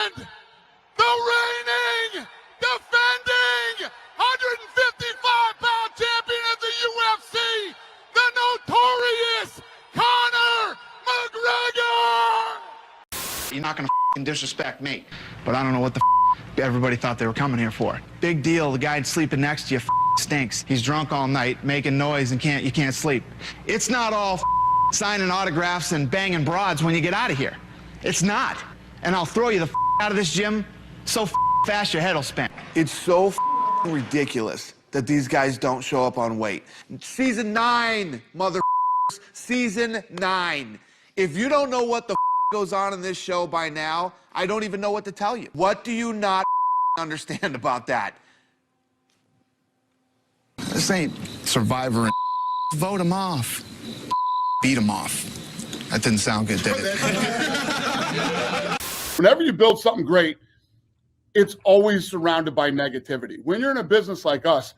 the reigning, defending 155-pound champion of the UFC, the notorious Conor McGregor! You're not gonna disrespect me, but I don't know what the everybody thought they were coming here for. Big deal, the guy sleeping next to you stinks. He's drunk all night, making noise, and you can't sleep. It's not all signing autographs and banging broads when you get out of here. It's not. And I'll throw you the out of this gym so fast your head will spin. It's so ridiculous that these guys don't show up on weight. Season 9, Season 9. If you don't know what the goes on in this show by now, I don't even know what to tell you. What do you not understand about that? This ain't Survivor and vote him off. Beat him off. That didn't sound good, did it? Whenever you build something great, it's always surrounded by negativity. When you're in a business like us,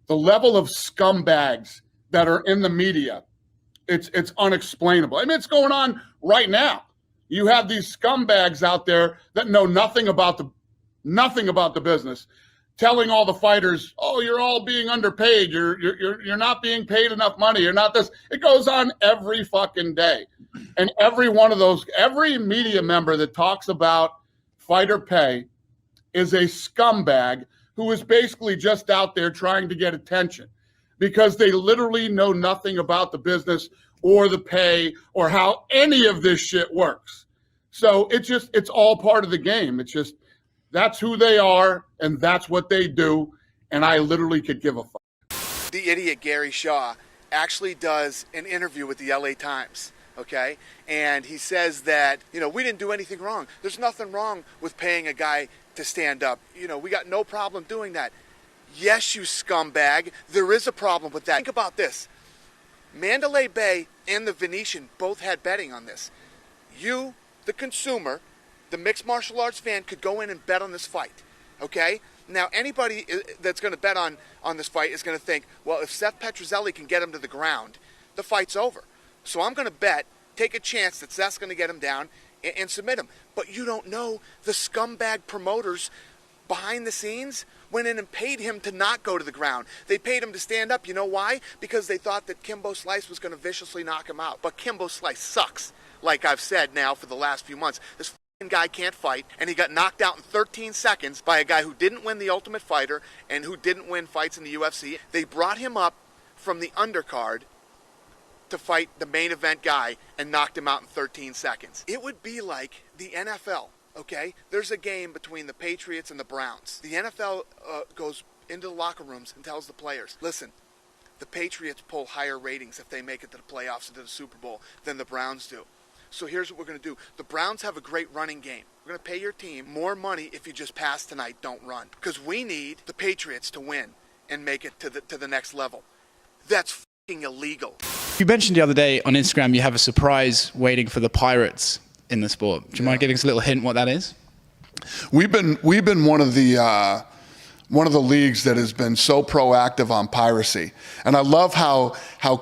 the level of scumbags that are in the media, it's unexplainable. I mean, it's going on right now. You have these scumbags out there that know nothing about the business, telling all the fighters, "Oh, you're all being underpaid. You're not being paid enough money. You're not this." It goes on every fucking day, and every media member that talks about fighter pay is a scumbag who is basically just out there trying to get attention, because they literally know nothing about the business or the pay or how any of this shit works. So it's all part of the game. It's just, that's who they are and that's what they do. And I literally could give a fuck. The idiot Gary Shaw actually does an interview with the LA Times, okay? And he says that, we didn't do anything wrong. There's nothing wrong with paying a guy to stand up. We got no problem doing that. Yes, you scumbag. There is a problem with that. Think about this. Mandalay Bay and the Venetian both had betting on this. You, the consumer, the mixed martial arts fan, could go in and bet on this fight, okay? Now, anybody that's going to bet on this fight is going to think, well, if Seth Petrozelli can get him to the ground, the fight's over. So I'm going to bet, take a chance that Seth's going to get him down and submit him. But you don't know the scumbag promoters behind the scenes went in and paid him to not go to the ground. They paid him to stand up. You know why? Because they thought that Kimbo Slice was going to viciously knock him out. But Kimbo Slice sucks, like I've said now for the last few months. This guy can't fight, and he got knocked out in 13 seconds by a guy who didn't win the Ultimate Fighter and who didn't win fights in the UFC. They brought him up from the undercard to fight the main event guy and knocked him out in 13 seconds. It would be like the NFL. Okay, there's a game between the Patriots and the Browns. The NFL goes into the locker rooms and tells the players, listen, the Patriots pull higher ratings if they make it to the playoffs and to the Super Bowl than the Browns do. So here's what we're going to do. The Browns have a great running game. We're going to pay your team more money if you just pass tonight, don't run. Because we need the Patriots to win and make it to the next level. That's fucking illegal. You mentioned the other day on Instagram you have a surprise waiting for the Pirates in the sport. Do you mind giving us a little hint what that is? We've been one of the leagues that has been so proactive on piracy, and I love how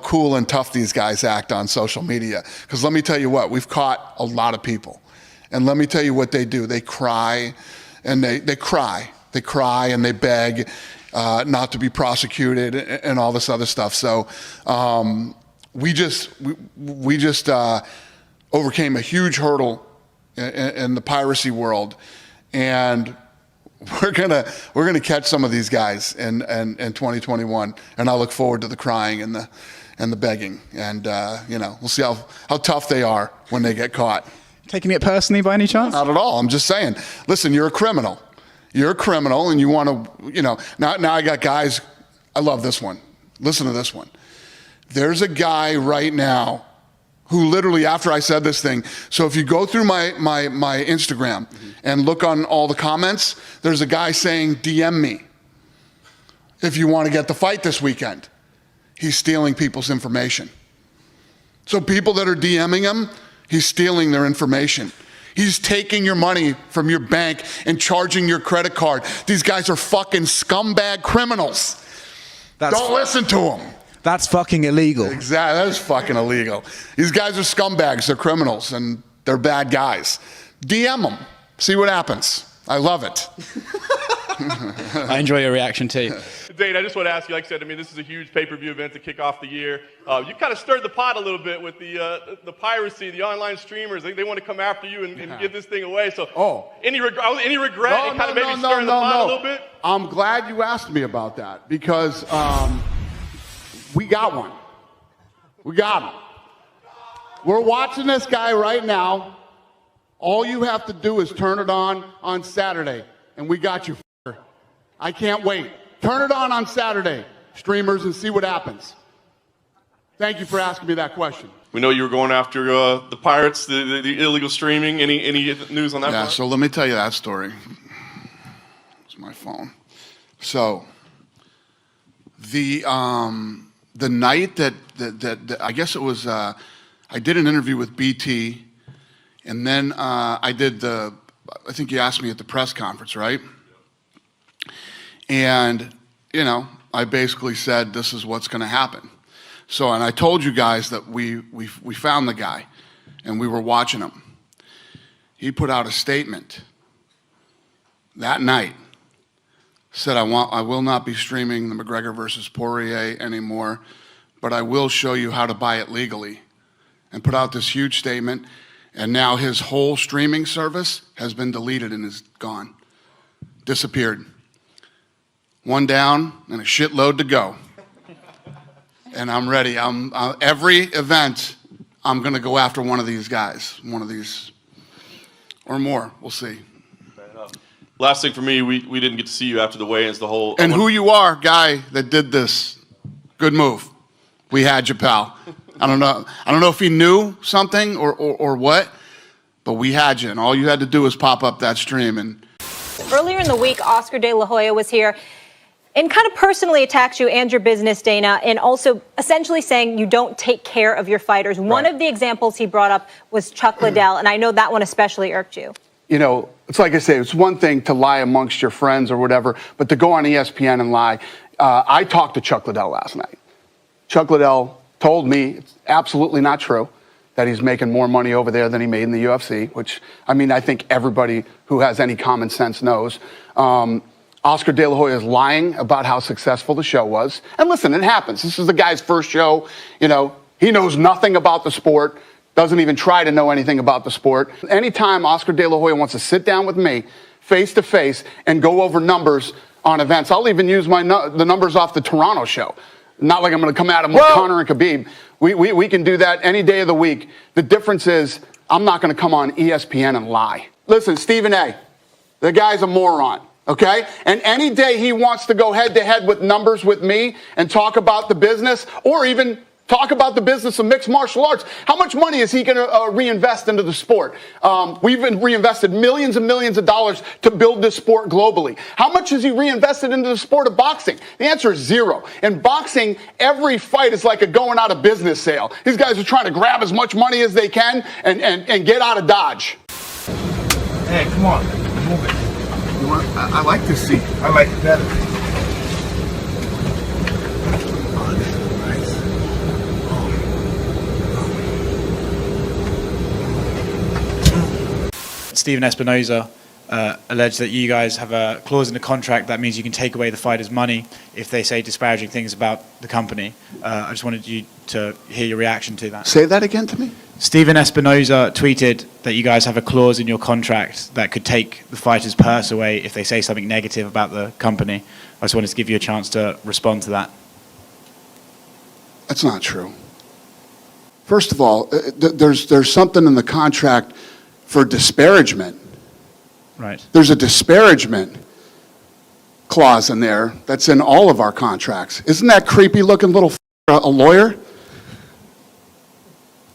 cool and tough these guys act on social media. Because let me tell you what, we've caught a lot of people, and let me tell you what they do. They cry, and they cry and they beg not to be prosecuted and all this other stuff. So we just overcame a huge hurdle in the piracy world, and we're gonna catch some of these guys in 2021, and I look forward to the crying and the begging, and we'll see how tough they are when they get caught. Taking it personally by any chance? Not at all. I'm just saying, listen, you're a criminal. You're a criminal, and you want to, now I got guys. I love this one. Listen to this one. There's a guy right now who literally, after I said this thing, so if you go through my Instagram and look on all the comments, there's a guy saying, DM me if you want to get the fight this weekend. He's stealing people's information. So people that are DMing him, he's stealing their information. He's taking your money from your bank and charging your credit card. These guys are fucking scumbag criminals. Don't listen to them. That's fucking illegal. Exactly, that is fucking illegal. These guys are scumbags, they're criminals, and they're bad guys. DM them. See what happens. I love it. I enjoy your reaction too. Dane, I just want to ask you, like I said, I mean, this is a huge pay-per-view event to kick off the year. You kind of stirred the pot a little bit with the piracy, the online streamers. They want to come after you and give this thing away. So, any regret in kind of maybe stirring the pot a little bit? I'm glad you asked me about that because we got one. We got him. We're watching this guy right now. All you have to do is turn it on Saturday, and we got you. I can't wait. Turn it on Saturday, streamers, and see what happens. Thank you for asking me that question. We know you were going after the pirates, the illegal streaming. Any news on that? Yeah, front? so let me tell you that story. It's my phone. So the night that I guess it was, I did an interview with BT, and then I did I think you asked me at the press conference, right? And, you know, I basically said, this is what's going to happen. So, and I told you guys that we found the guy, and we were watching him. He put out a statement that night, said, I will not be streaming the McGregor versus Poirier anymore, but I will show you how to buy it legally. And put out this huge statement, and now his whole streaming service has been deleted and is gone. Disappeared. One down and a shitload to go. And I'm ready. Every event, I'm going to go after one of these guys, one of these, or more. We'll see. Last thing for me, we didn't get to see you after the weigh-ins. The whole and who you are, guy that did this. Good move. We had you, pal. I don't know if he knew something or what, but we had you, and all you had to do was pop up that stream. And earlier in the week, Oscar De La Hoya was here and kind of personally attacked you and your business, Dana, and also essentially saying you don't take care of your fighters. Right. One of the examples he brought up was Chuck Liddell, and I know that one especially irked you. You know, it's like I say, it's one thing to lie amongst your friends or whatever, but to go on ESPN and lie. I talked to Chuck Liddell last night. Chuck Liddell told me it's absolutely not true that he's making more money over there than he made in the UFC, which, I mean, I think everybody who has any common sense knows. Oscar De La Hoya is lying about how successful the show was. And listen, it happens. This is the guy's first show. You know, he knows nothing about the sport, doesn't even try to know anything about the sport. Anytime Oscar De La Hoya wants to sit down with me face to face and go over numbers on events, I'll even use the numbers off the Toronto show. Not like I'm going to come at him with Conor and Khabib. We can do that any day of the week. The difference is I'm not going to come on ESPN and lie. Listen, Stephen A., the guy's a moron. Okay? And any day he wants to go head-to-head with numbers with me and talk about the business or even talk about the business of mixed martial arts, how much money is he going to reinvest into the sport? We've reinvested millions and millions of dollars to build this sport globally. How much has he reinvested into the sport of boxing? The answer is zero. In boxing, every fight is like a going out of business sale. These guys are trying to grab as much money as they can and get out of Dodge. Hey, come on. Move it. I like this seat. I like it better. Oh, this is nice. Stephen Espinoza alleged that you guys have a clause in the contract that means you can take away the fighters' money if they say disparaging things about the company. I just wanted you to hear your reaction to that. Say that again to me. Stephen Espinoza tweeted that you guys have a clause in your contract that could take the fighters' purse away if they say something negative about the company. I just wanted to give you a chance to respond to that. That's not true. First of all, there's something in the contract for disparagement. Right. There's a disparagement clause in there that's in all of our contracts. Isn't that creepy looking little a lawyer?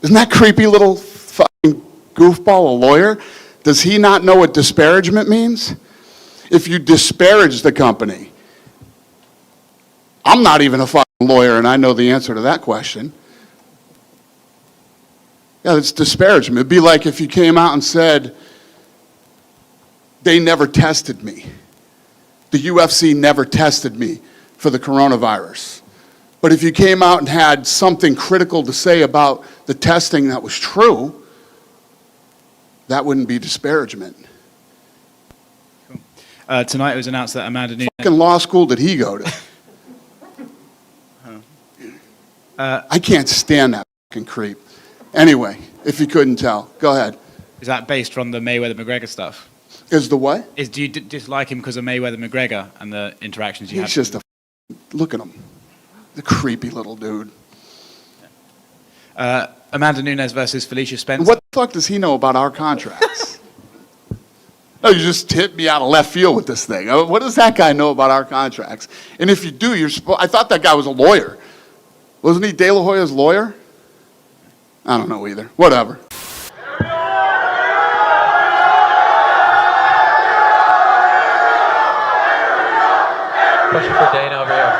Isn't that creepy little fucking goofball a lawyer? Does he not know what disparagement means? If you disparage the company, I'm not even a fucking lawyer and I know the answer to that question. Yeah, it's disparagement. It'd be like if you came out and said, they never tested me. The UFC never tested me for the coronavirus. But if you came out and had something critical to say about the testing that was true, that wouldn't be disparagement. Tonight it was announced that Amanda Nunes... Fucking law school did he go to? I can't stand that fucking creep. Anyway, if you couldn't tell, go ahead. Is that based from the Mayweather-McGregor stuff? Is the what? Do you dislike him because of Mayweather-McGregor and the interactions you had? He's just a... Look at him. The creepy little dude. Amanda Nunes versus Felicia Spencer. What the fuck does he know about our contracts? No, you just hit me out of left field with this thing. What does that guy know about our contracts? And if you do, I thought that guy was a lawyer. Wasn't he De La Hoya's lawyer? I don't know either. Whatever. Question for Dana over here.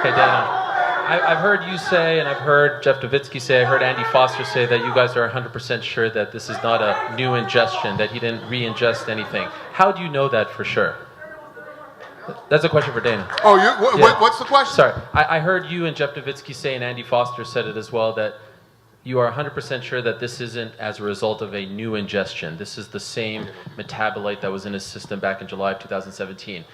Okay, Dana. I've heard you say, and I've heard Jeff Nowitzki say, I heard Andy Foster say that you guys are 100% sure that this is not a new ingestion, that he didn't re-ingest anything. How do you know that for sure? That's a question for Dana. Oh, what's the question? Sorry, I heard you and Jeff Nowitzki say, and Andy Foster said it as well, that you are 100% sure that this isn't as a result of a new ingestion. This is the same metabolite that was in his system back in July of 2017.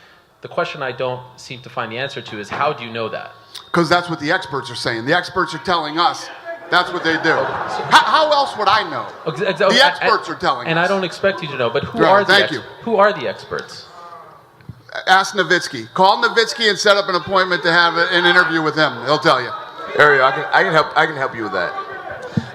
The question I don't seem to find the answer to is, how do you know that? Because that's what the experts are saying. The experts are telling us that's what they do. How else would I know? The experts are telling us. And I don't expect you to know, but who are the experts? Ask Nowitzki. Call Nowitzki and set up an appointment to have an interview with him. He'll tell you. Ariel, I can help you with that.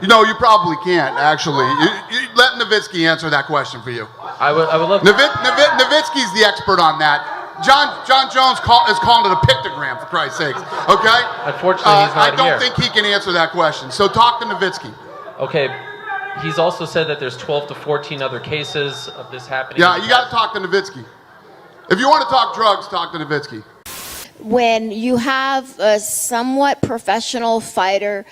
You know, you probably can't, actually. You let Nowitzki answer that question for you. I would love to. Nowitzki's the expert on that. John Jones is calling it a pictogram, for Christ's sakes. Okay? Unfortunately, he's not I don't here. think he can answer that question. So talk to Nowitzki. Okay. He's also said that there's 12 to 14 other cases of this happening. Yeah, you got to talk to Nowitzki. If you want to talk drugs, talk to Nowitzki. When you have a somewhat professional fighter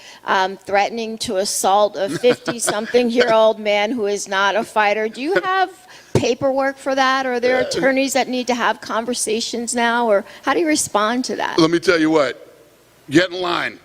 threatening to assault a 50-something-year-old man who is not a fighter, do you have paperwork for that? Or are there attorneys that need to have conversations now? Or how do you respond to that? Let me tell you what. Get in line.